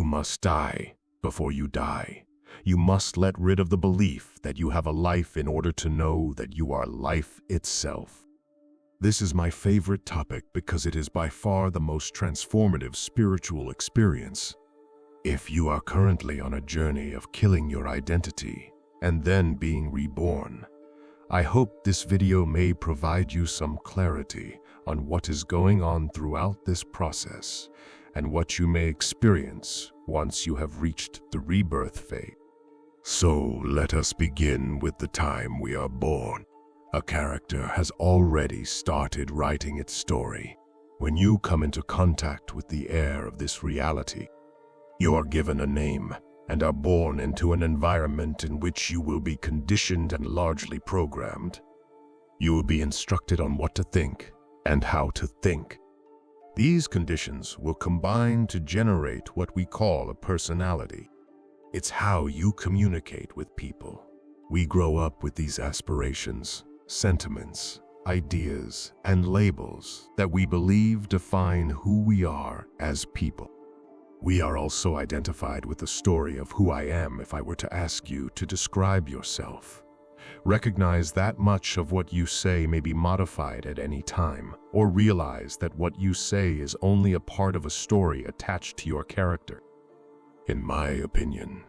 must die before you die. You must let rid of the belief that you have a life in order to know that you are life itself. This is my favorite topic because it is by far the most transformative spiritual experience. If you are currently on a journey of killing your identity and then being reborn, I hope this video may provide you some clarity on what is going on throughout this process and what you may experience once you have reached the rebirth phase. So let us begin with the time we are born. A character has already started writing its story. When you come into contact with the air of this reality, you are given a name and are born into an environment in which you will be conditioned and largely programmed. You will be instructed on what to think and how to think. These conditions will combine to generate what we call a personality. It's how you communicate with people. We grow up with these aspirations, sentiments, ideas, and labels that we believe define who we are as people. We are also identified with the story of who I am if I were to ask you to describe yourself. Recognize that much of what you say may be modified at any time, or realize that what you say is only a part of a story attached to your character. In my opinion,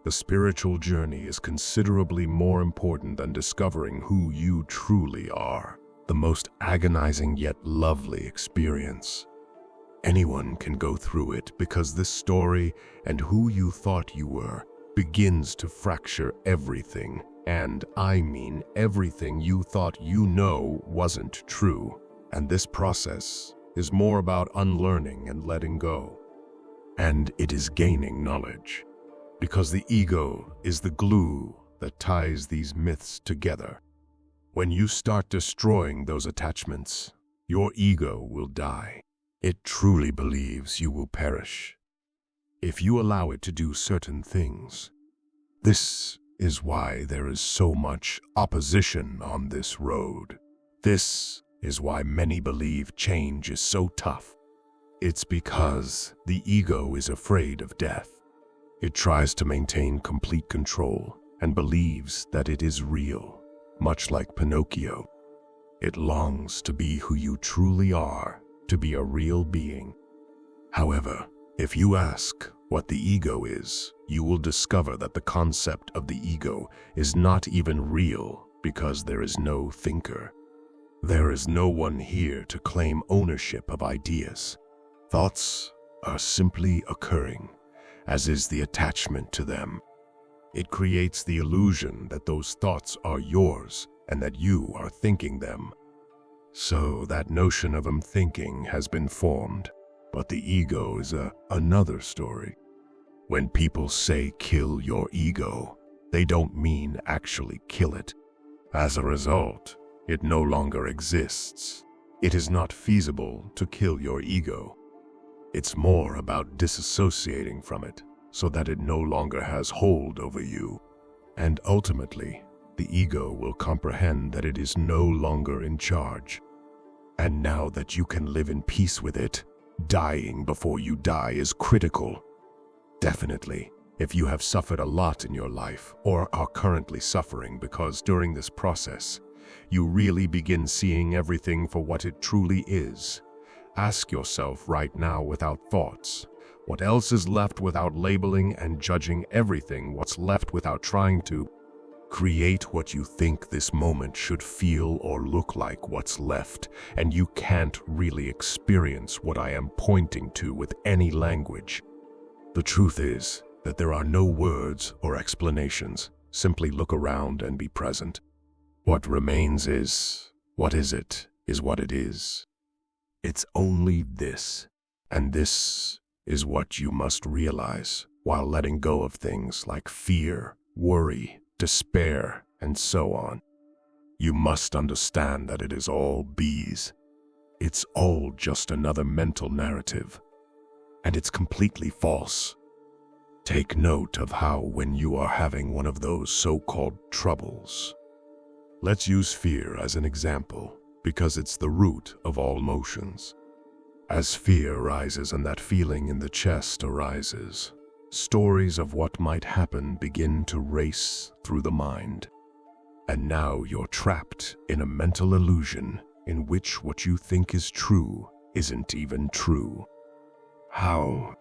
the spiritual journey is considerably more important than discovering who you truly are, the most agonizing yet lovely experience. Anyone can go through it because this story and who you thought you were begins to fracture everything, and I mean everything you thought you know wasn't true. And this process is more about unlearning and letting go. And it is gaining knowledge, because the ego is the glue that ties these myths together. When you start destroying those attachments, your ego will die. It truly believes you will perish if you allow it to do certain things. This is why there is so much opposition on this road. This is why many believe change is so tough. It's because the ego is afraid of death. It tries to maintain complete control and believes that it is real, much like Pinocchio. It longs to be who you truly are, to be a real being. However, if you ask what the ego is, you will discover that the concept of the ego is not even real because there is no thinker. There is no one here to claim ownership of ideas. Thoughts are simply occurring, as is the attachment to them. It creates the illusion that those thoughts are yours and that you are thinking them. So that notion of thinking has been formed, but the ego is another story. When people say kill your ego, they don't mean actually kill it. As a result, it no longer exists. It is not feasible to kill your ego. It's more about disassociating from it so that it no longer has hold over you. And ultimately, the ego will comprehend that it is no longer in charge. And now that you can live in peace with it, dying before you die is critical. Definitely, if you have suffered a lot in your life or are currently suffering because during this process, you really begin seeing everything for what it truly is. Ask yourself right now without thoughts, what else is left without labeling and judging everything? What's left without trying to create what you think this moment should feel or look like? What's left, and you can't really experience what I am pointing to with any language. The truth is that there are no words or explanations. Simply look around and be present. What remains is, what is it, is what it is. It's only this, and this is what you must realize while letting go of things like fear, worry, despair, and so on. You must understand that it is all bees. It's all just another mental narrative, and it's completely false. Take note of how when you are having one of those so-called troubles. Let's use fear as an example, because it's the root of all emotions. As fear rises and that feeling in the chest arises, Stories of what might happen begin to race through the mind. And now you're trapped in a mental illusion in which what you think is true isn't even true. How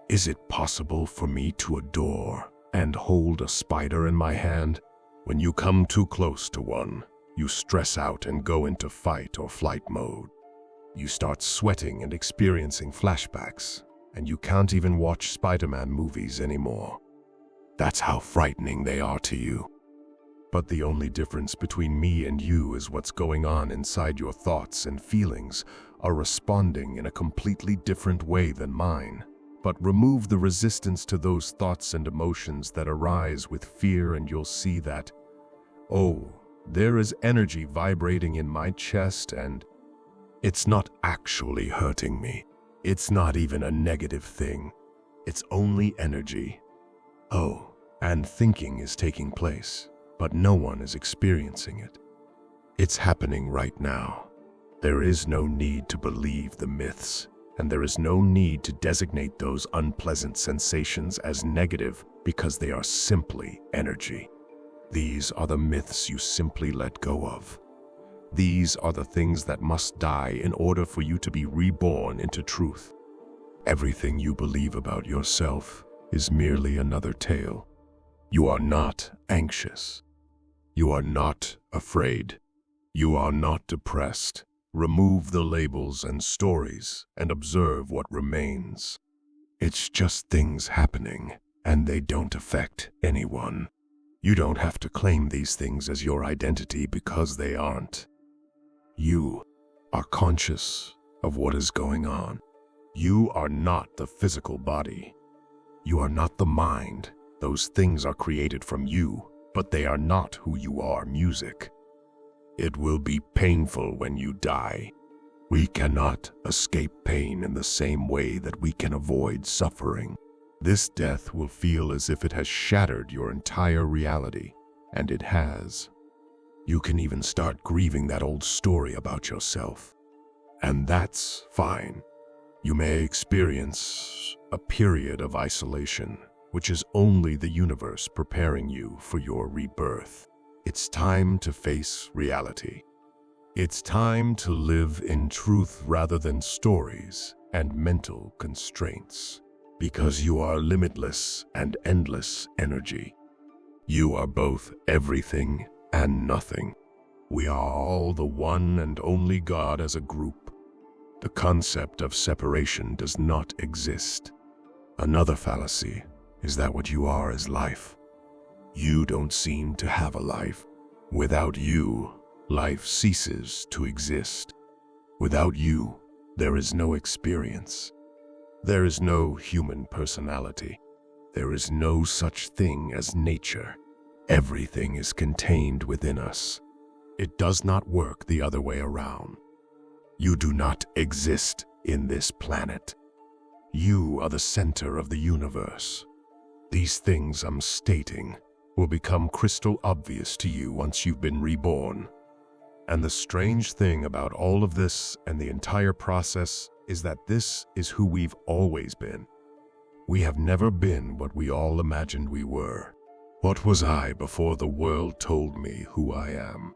is it possible for me to adore and hold a spider in my hand? When you come too close to one, you stress out and go into fight or flight mode. You start sweating and experiencing flashbacks, and you can't even watch Spider-Man movies anymore. That's how frightening they are to you. But the only difference between me and you is what's going on inside your thoughts and feelings are responding in a completely different way than mine. But remove the resistance to those thoughts and emotions that arise with fear, and you'll see that, oh, there is energy vibrating in my chest, and it's not actually hurting me. It's not even a negative thing. It's only energy. Oh, and thinking is taking place, but no one is experiencing it. It's happening right now. There is no need to believe the myths, and there is no need to designate those unpleasant sensations as negative because they are simply energy. These are the myths you simply let go of. These are the things that must die in order for you to be reborn into truth. Everything you believe about yourself is merely another tale. You are not anxious. You are not afraid. You are not depressed. Remove the labels and stories and observe what remains. It's just things happening, and they don't affect anyone. You don't have to claim these things as your identity because they aren't. You are conscious of what is going on. You are not the physical body. You are not the mind. Those things are created from you, but they are not who you are. Music. It will be painful when you die. We cannot escape pain in the same way that we can avoid suffering. This death will feel as if it has shattered your entire reality, and it has. You can even start grieving that old story about yourself. And that's fine. You may experience a period of isolation, which is only the universe preparing you for your rebirth. It's time to face reality. It's time to live in truth rather than stories and mental constraints, because you are limitless and endless energy. You are both everything and nothing. We are all the one and only God as a group. The concept of separation does not exist. Another fallacy is that what you are is life. You don't seem to have a life. Without you, life ceases to exist. Without you, there is no experience. There is no human personality. There is no such thing as nature. Everything is contained within us. It does not work the other way around. You do not exist in this planet. You are the center of the universe. These things I'm stating will become crystal obvious to you once you've been reborn. And the strange thing about all of this and the entire process is that this is who we've always been. We have never been what we all imagined we were. What was I before the world told me who I am?